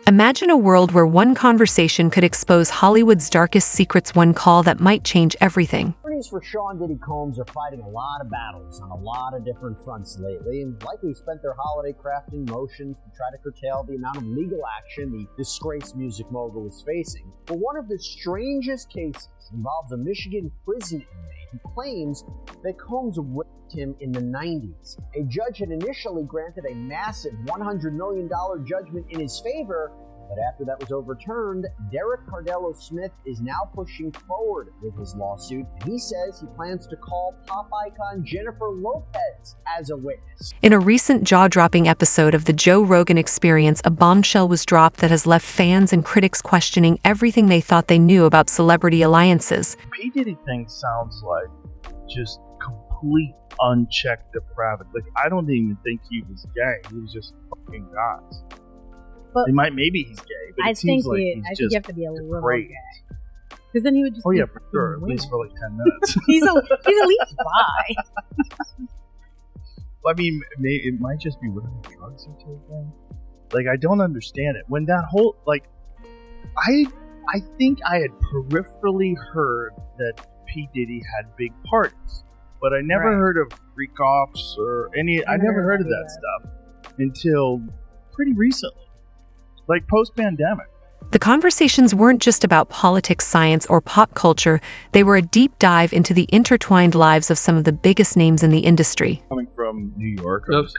Imagine a world where one conversation could expose Hollywood's darkest secrets, one call that might change everything. Attorneys for Sean Diddy Combs are fighting a lot of battles on a lot of different fronts lately, and likely spent their holiday crafting motions to try to curtail the amount of legal action the disgraced music mogul is facing. But one of the strangest cases involves a Michigan prison inmate who claims that Combs raped him in the 90s. A judge had initially granted a massive $100 million judgment in his favor, but after that was overturned, Derek Cardello Smith is now pushing forward with his lawsuit. He says he plans to call pop icon Jennifer Lopez as a witness. In a recent jaw-dropping episode of the Joe Rogan Experience, a bombshell was dropped that has left fans and critics questioning everything they thought they knew about celebrity alliances. P. Diddy thing sounds like just complete unchecked depravity. Like, I don't even think he was gay. He was just fucking guys. But maybe he's gay, but it seems like he's I think just you have to be a little great. gay. Because then he would just. Oh be yeah, for sure. At women. least for like 10 minutes. he's at least bi. I mean, it might just be whatever drugs he taking. Like, I don't understand it. When that whole I think I had peripherally heard that P. Diddy had big parties, but I never heard of freak offs or any. I never heard of that stuff until pretty recently. Like post-pandemic. The conversations weren't just about politics, science, or pop culture. They were a deep dive into the intertwined lives of some of the biggest names in the industry. Coming from New York, I was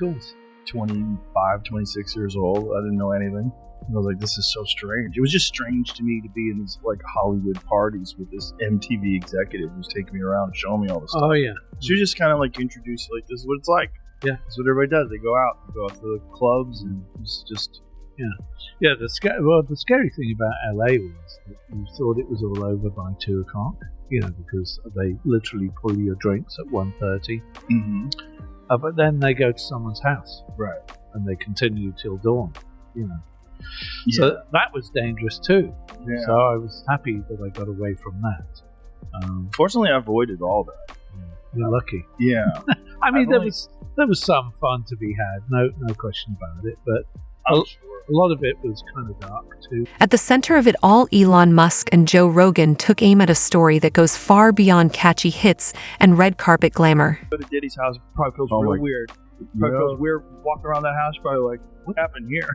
25, 26 years old. I didn't know anything. I was like, this is so strange. It was just strange to me to be in these like Hollywood parties with this MTV executive who's taking me around and showing me all this stuff. Oh, yeah. She was just kind of like introduced, like, this is what it's like. Yeah. That's what everybody does. They go out to the clubs and it's just... Yeah, the scary thing about LA was that you thought it was all over by 2 o'clock, because they literally pull your drinks at 1:30. Mm-hmm. But then they go to someone's house. Right. And they continue till dawn, Yeah. So that was dangerous too. Yeah. So I was happy that I got away from that. Fortunately, I avoided all that. You're lucky. Yeah. I mean, there was some fun to be had, no question about it, but a lot of it was kind of dark too. At the center of it all, Elon Musk and Joe Rogan took aim at a story that goes far beyond catchy hits and red carpet glamour. Go to Diddy's house, probably feels real weird. Probably feels weird walking around that house, probably like, what happened here?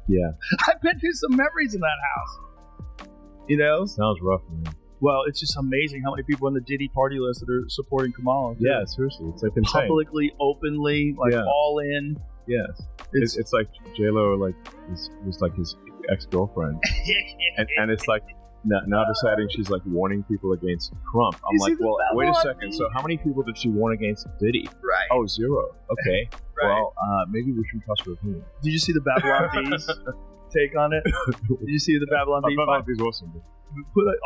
Yeah. I've been through some memories in that house. Sounds rough, man. Well, it's just amazing how many people on the Diddy party list that are supporting Kamala. Yeah, seriously. It's like insane. Publicly, openly, all in. Yes. It's like J-Lo was like his ex-girlfriend. and it's like now deciding she's like warning people against Trump. I'm like, well, wait a second. So how many people did she warn against Diddy? Right. Oh, 0. Okay. Right. Well, maybe we shouldn't trust her opinion. Did you see the Babylon Bees take on it? Did you see the Babylon Bees? Babylon Bees awesome.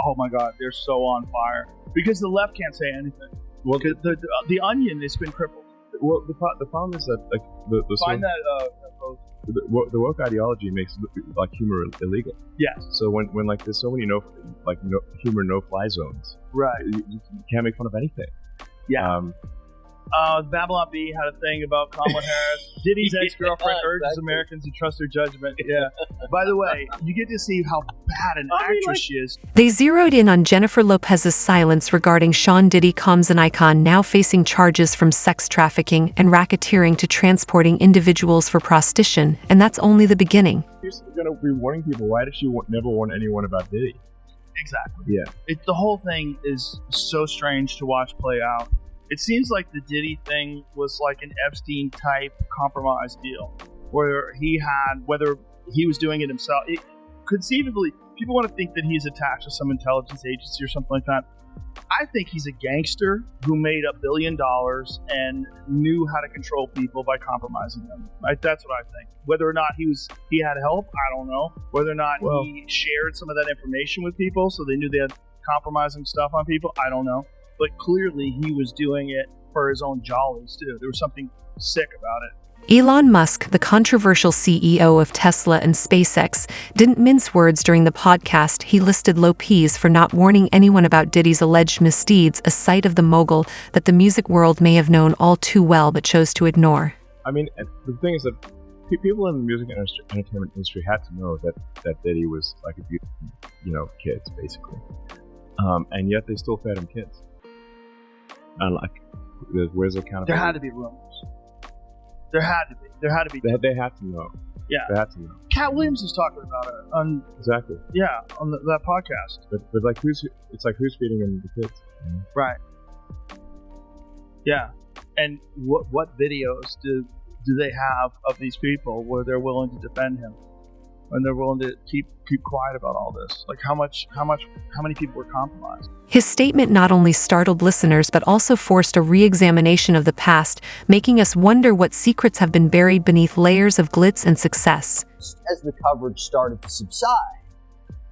Oh my God, they're so on fire because the left can't say anything. Well, the Onion has been crippled. Well, the problem is that like the post. The woke ideology makes like humor illegal. Yes. So when like there's so many humor no-fly zones, right? You can't make fun of anything. Yeah. Babylon Bee had a thing about Kamala Harris. Diddy's ex-girlfriend urges Americans to trust their judgment. Yeah. By the way, you get to see how bad an actress she is. They zeroed in on Jennifer Lopez's silence regarding Sean Diddy Combs, an icon now facing charges from sex trafficking and racketeering to transporting individuals for prostitution, and that's only the beginning. She's going to be warning people. Why did she never warn anyone about Diddy? Exactly. Yeah. The whole thing is so strange to watch play out. It seems like the Diddy thing was like an Epstein-type compromise deal, where whether he was doing it himself. Conceivably, people want to think that he's attached to some intelligence agency or something like that. I think he's a gangster who made $1 billion and knew how to control people by compromising them. That's what I think. Whether or not he had help, I don't know. Whether or not he shared some of that information with people so they knew they had compromising stuff on people, I don't know. But clearly he was doing it for his own jollies too. There was something sick about it. Elon Musk, the controversial CEO of Tesla and SpaceX, didn't mince words during the podcast. He listed Lopez for not warning anyone about Diddy's alleged misdeeds, a sight of the mogul that the music world may have known all too well but chose to ignore. I mean, the thing is that people in the music and entertainment industry had to know that Diddy was like abusing, kids basically, and yet they still fed him kids. And like, where's the accountability? There had to be rumors. There had to be. They had to know. Yeah. They had to know. Cat Williams was talking about it on Exactly. on that podcast. But like, who's feeding him the kids? Right. Yeah. And what videos do they have of these people where they're willing to defend him, and they're willing to keep quiet about all this? Like, how many people were compromised? His statement not only startled listeners but also forced a re-examination of the past, making us wonder what secrets have been buried beneath layers of glitz and success. As the coverage started to subside,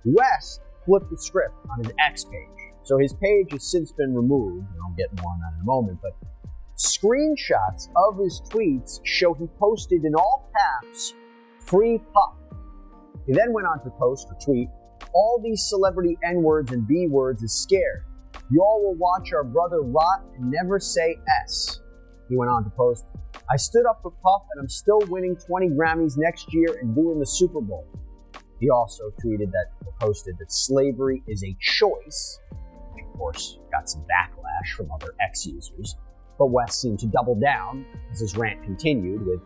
West flipped the script on his X page. So his page has since been removed, and I'll get more on that in a moment, but screenshots of his tweets show he posted in all caps, "Free Puff." He then went on to post or tweet, "All these celebrity N-words and B-words is scared. Y'all will watch our brother rot and never say S." He went on to post, "I stood up for Puff and I'm still winning 20 Grammys next year and doing the Super Bowl." He also posted that slavery is a choice, which of course got some backlash from other X-users. But West seemed to double down as his rant continued with,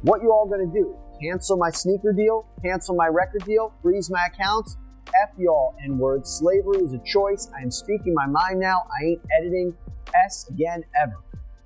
"What you all gonna do? Cancel my sneaker deal? Cancel my record deal? Freeze my accounts? F y'all, N-words. Slavery is a choice. I am speaking my mind now. I ain't editing S again ever."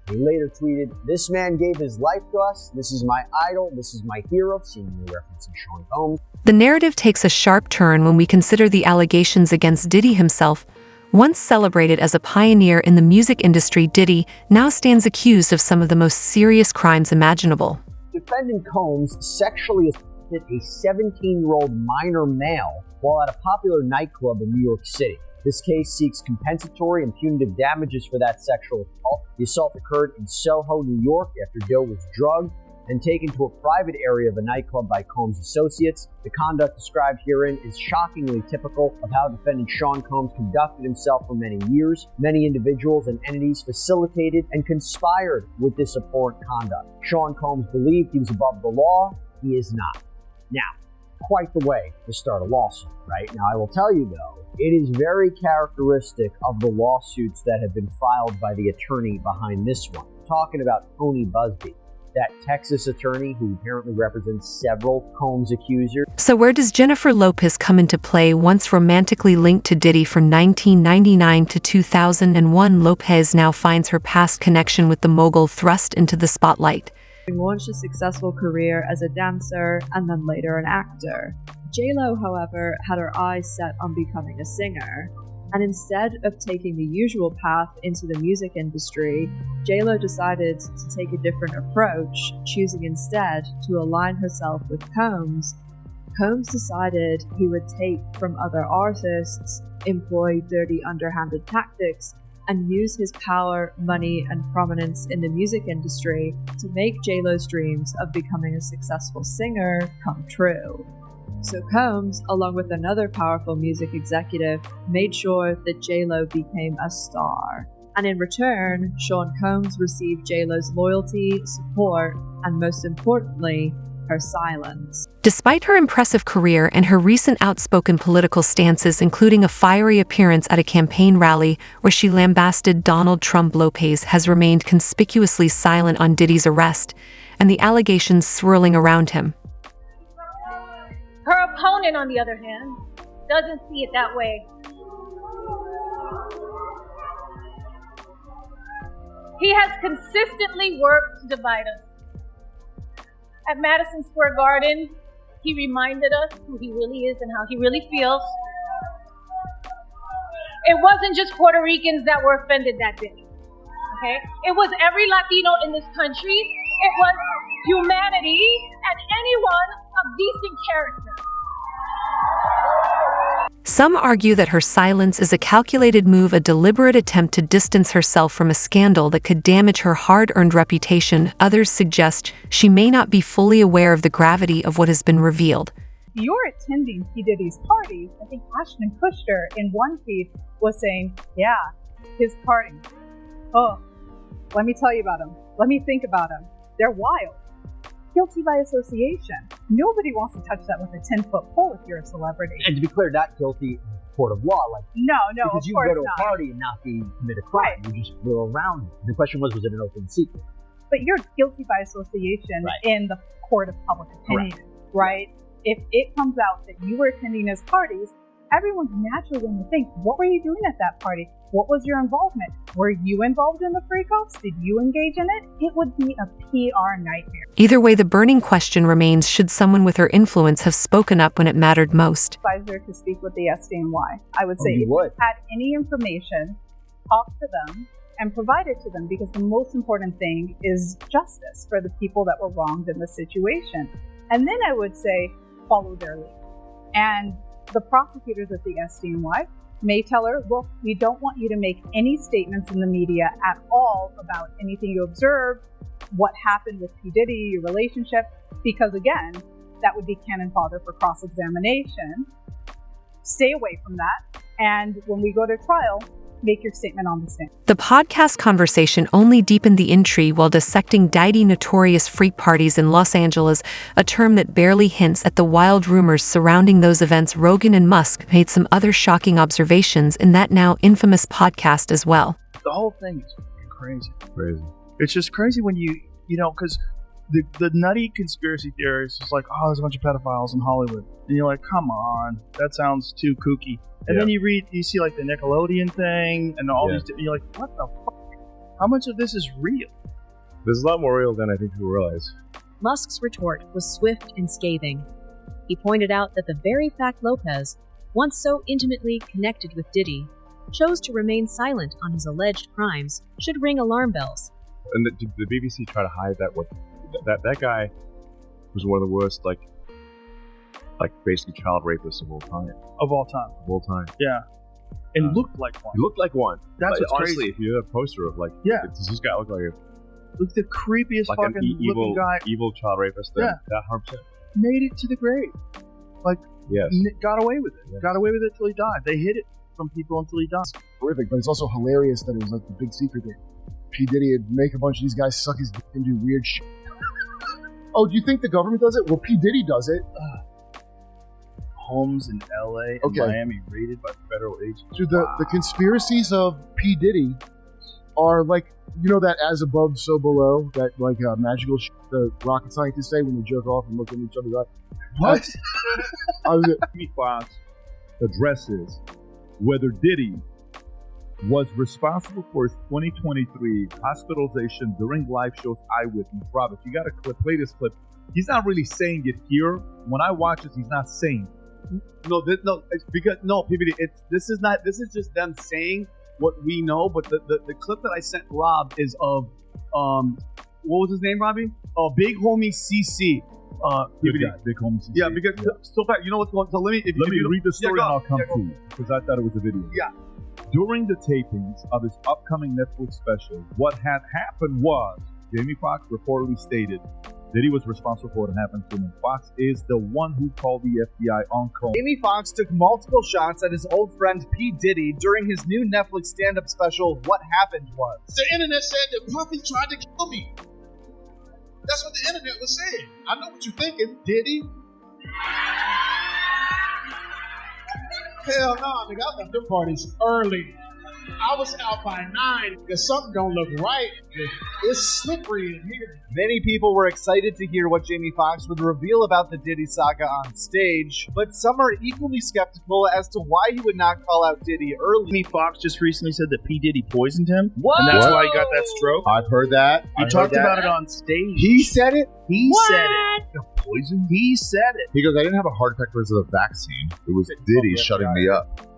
He later tweeted, "This man gave his life to us. This is my idol. This is my hero," seemingly referencing Sean Combs. The narrative takes a sharp turn when we consider the allegations against Diddy himself. Once celebrated as a pioneer in the music industry, Diddy now stands accused of some of the most serious crimes imaginable. Defendant Combs sexually assaulted a 17-year-old minor male while at a popular nightclub in New York City. This case seeks compensatory and punitive damages for that sexual assault. The assault occurred in Soho, New York, after Doe was drugged and taken to a private area of a nightclub by Combs' associates. The conduct described herein is shockingly typical of how defendant Sean Combs conducted himself for many years. Many individuals and entities facilitated and conspired with this abhorrent conduct. Sean Combs believed he was above the law. He is not. Now, quite the way to start a lawsuit, right? Now, I will tell you, though, it is very characteristic of the lawsuits that have been filed by the attorney behind this one. I'm talking about Tony Busby, that Texas attorney who apparently represents several Combs accusers. So where does Jennifer Lopez come into play? Once romantically linked to Diddy from 1999 to 2001, Lopez now finds her past connection with the mogul thrust into the spotlight. She launched a successful career as a dancer and then later an actor. J-Lo, however, had her eyes set on becoming a singer. And instead of taking the usual path into the music industry, J-Lo decided to take a different approach, choosing instead to align herself with Combs. Combs decided he would take from other artists, employ dirty underhanded tactics, and use his power, money, and prominence in the music industry to make J-Lo's dreams of becoming a successful singer come true. So Combs, along with another powerful music executive, made sure that J-Lo became a star. And in return, Sean Combs received J-Lo's loyalty, support, and most importantly, her silence. Despite her impressive career and her recent outspoken political stances, including a fiery appearance at a campaign rally where she lambasted Donald Trump, Lopez has remained conspicuously silent on Diddy's arrest and the allegations swirling around him. Her opponent, on the other hand, doesn't see it that way. He has consistently worked to divide us. At Madison Square Garden, he reminded us who he really is and how he really feels. It wasn't just Puerto Ricans that were offended that day, okay? It was every Latino in this country. It was humanity and anyone of decent character. Some argue that her silence is a calculated move, a deliberate attempt to distance herself from a scandal that could damage her hard-earned reputation. Others suggest she may not be fully aware of the gravity of what has been revealed. You're attending P. Diddy's party. I think Ashton Kutcher in one piece was saying, yeah, his party. Oh, let me tell you about him. Let me think about him. They're wild. guilty by association. Nobody wants to touch that with a 10-foot pole if you're a celebrity. And to be clear, not guilty in the court of law, like No, because of you course can go to not. a party and not commit a crime. Right. You just go around it. The question was it an open secret? But you're guilty by association Right. in the court of public opinion, right? If it comes out that you were attending his parties, everyone's naturally going to think, what were you doing at that party? What was your involvement? Were you involved in the freak-offs? Did you engage in it? It would be a PR nightmare. Either way, the burning question remains, should someone with her influence have spoken up when it mattered most? Advisor to speak with the SDNY. I would say you if would. you had any information, talk to them and provide it to them, because the most important thing is justice for the people that were wronged in the situation. And then I would say follow their lead. And the prosecutors at the SDNY may tell her, look, we don't want you to make any statements in the media at all about anything you observed, what happened with P. Diddy, your relationship, because again, that would be cannon fodder for cross-examination. Stay away from that. And when we go to trial, make your statement on the stand. The podcast conversation only deepened the intrigue while dissecting Diddy's notorious freak parties in Los Angeles, a term that barely hints at the wild rumors surrounding those events. Rogan and Musk made some other shocking observations in that now infamous podcast as well. The whole thing is fucking crazy. Crazy. It's just crazy when you know, because the nutty conspiracy theories is like, oh, there's a bunch of pedophiles in Hollywood. And you're like, come on, that sounds too kooky. And then you see like the Nickelodeon thing and all these, and you're like, what the fuck? How much of this is real? There's a lot more real than I think people realize. Musk's retort was swift and scathing. He pointed out that the very fact Lopez, once so intimately connected with Diddy, chose to remain silent on his alleged crimes should ring alarm bells. And the BBC try to hide that. That guy was one of the worst, like basically child rapists of all time. Of all time. Of all time. Yeah. And looked like one. He looked like one. That's like, what's honestly, crazy. if you have a poster of like, does this guy look like Look, the creepiest like fucking an looking guy evil child rapist? Then that 100%. made it to the grave. Like, Yes. got away with it. Yes. Got away with it till he died. They hid it from people until he died. Horrific, but it's also hilarious that it was like the big secret that P. Diddy would make a bunch of these guys suck his dick and do weird shit. Oh, do you think the government does it? Well, P. Diddy does it. Homes in LA and Miami raided by federal agents. Dude, the conspiracies of P. Diddy are like, you know, that as above, so below, that like magical shit the rocket scientists say when they jerk off and look in each other's eyes. What? Jimmy Fox addresses whether Diddy was responsible for his 2023 hospitalization during live shows Eyewitness. Rob, if you got to play this clip, he's not really saying it here. When I watch this, he's not saying it. It's because PBD. This is just them saying what we know. But the clip that I sent Rob is of what was his name, Robbie? Oh, Big Homie CC. Good guy, Big Homie CC. Yeah, because so far, you know what's going. So let me read the story and I'll come to you because I thought it was a video. Yeah. During the tapings of his upcoming Netflix special, what had happened was Jamie Foxx reportedly stated that he was responsible for what happened to him. And Fox is the one who called the FBI on call. Jamie Foxx took multiple shots at his old friend P. Diddy during his new Netflix stand-up special, What Happened Was. The internet said that Puffy tried to kill me. That's what the internet was saying. I know what you're thinking. Did he? Hell no, nigga. I left them parties early. I was out by 9 because something don't look right. It's slippery in here. Many people were excited to hear what Jamie Foxx would reveal about the Diddy saga on stage, but some are equally skeptical as to why he would not call out Diddy early. Jamie Foxx just recently said that P. Diddy poisoned him. Whoa! And that's why he got that stroke. I've heard that. He talked about it on stage. He said it? He said it. The poison? He said it. He goes, I didn't have a heart attack because of the vaccine. It was Diddy shutting me up.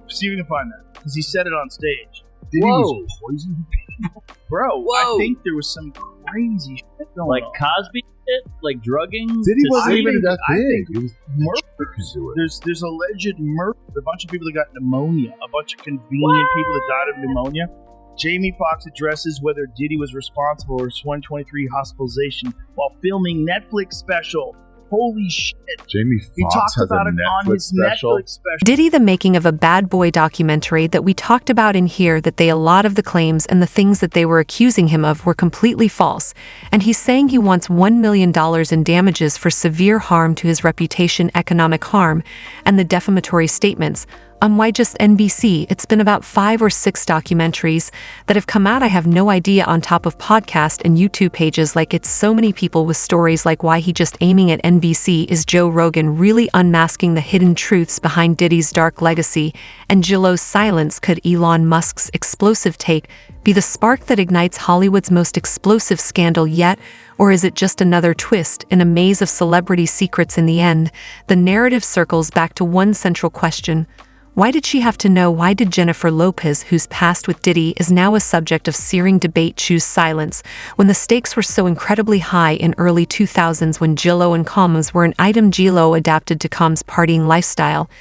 See if you can find that. Because he said it on stage. Diddy was poisoning people? Bro, I think there was some crazy shit going like on. Cosby shit? Like drugging? Diddy wasn't even that I big. think It was murder. There's alleged murder. A bunch of people that got pneumonia. A bunch of convenient people that died of pneumonia. Jamie Foxx addresses whether Diddy was responsible for his 2023 hospitalization while filming Netflix special Holy shit. Jamie He Foxx talked has about a it on Netflix his special. Netflix special. Diddy, the making of a Bad Boy documentary that we talked about in here, that a lot of the claims and the things that they were accusing him of were completely false. And he's saying he wants $1 million in damages for severe harm to his reputation, economic harm, and the defamatory statements. Why just NBC? It's been about 5 or 6 documentaries that have come out. I have no idea, on top of podcast and YouTube pages. Like, it's so many people with stories like why he just aiming at NBC. Is Joe Rogan really unmasking the hidden truths behind Diddy's dark legacy and J.Lo's silence? Could Elon Musk's explosive take be the spark that ignites Hollywood's most explosive scandal yet? Or is it just another twist in a maze of celebrity secrets? In the end, the narrative circles back to one central question. Why did she have to know? Why did Jennifer Lopez, whose past with Diddy is now a subject of searing debate, choose silence when the stakes were so incredibly high in early 2000s, when J.Lo and Combs were an item? J.Lo adapted to Combs' partying lifestyle,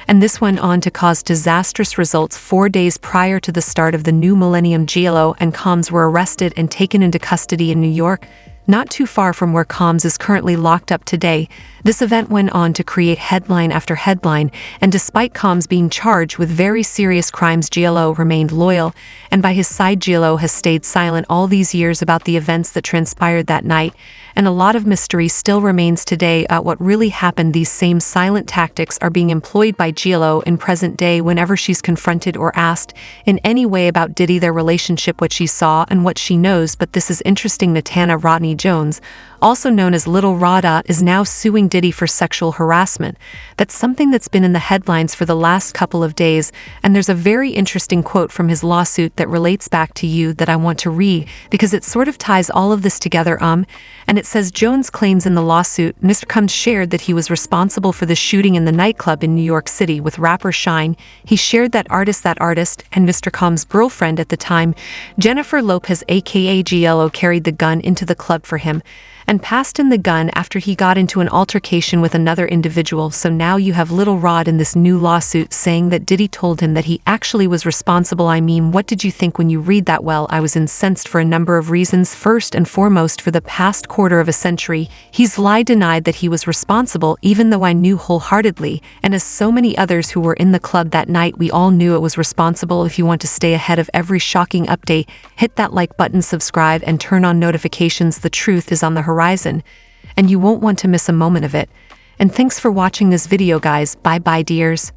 and this went on to cause disastrous results. 4 days prior to the start of the new millennium, J.Lo and Combs were arrested and taken into custody in New York, not too far from where Combs is currently locked up today. This event went on to create headline after headline, and despite Combs being charged with very serious crimes, J.Lo remained loyal, and by his side, J.Lo has stayed silent all these years about the events that transpired that night, and a lot of mystery still remains today about what really happened. These same silent tactics are being employed by J.Lo in present day whenever she's confronted or asked in any way about Diddy, their relationship, what she saw and what she knows. But this is interesting. Natana Rodney Jones, also known as Little Rada, is now suing Diddy for sexual harassment. That's something that's been in the headlines for the last couple of days, and there's a very interesting quote from his lawsuit that relates back to you that I want to read, because it sort of ties all of this together. And it says, Jones claims in the lawsuit Mr. Combs shared that he was responsible for the shooting in the nightclub in New York City with rapper Shine. He shared that artist, and Mr. Combs' girlfriend at the time, Jennifer Lopez aka J.Lo, carried the gun into the club for him and passed in the gun after he got into an altercation with another individual. So now you have Little Rod in this new lawsuit saying that Diddy told him that he actually was responsible. I mean, what did you think when you read that? Well, I was incensed for a number of reasons. First and foremost, for the past quarter of a century, he's lied, denied that he was responsible, even though I knew wholeheartedly, and as so many others who were in the club that night, we all knew it was responsible. If you want to stay ahead of every shocking update, hit that like button, subscribe, and turn on notifications. The truth is on the horizon, and you won't want to miss a moment of it. And thanks for watching this video, guys. Bye bye, dears.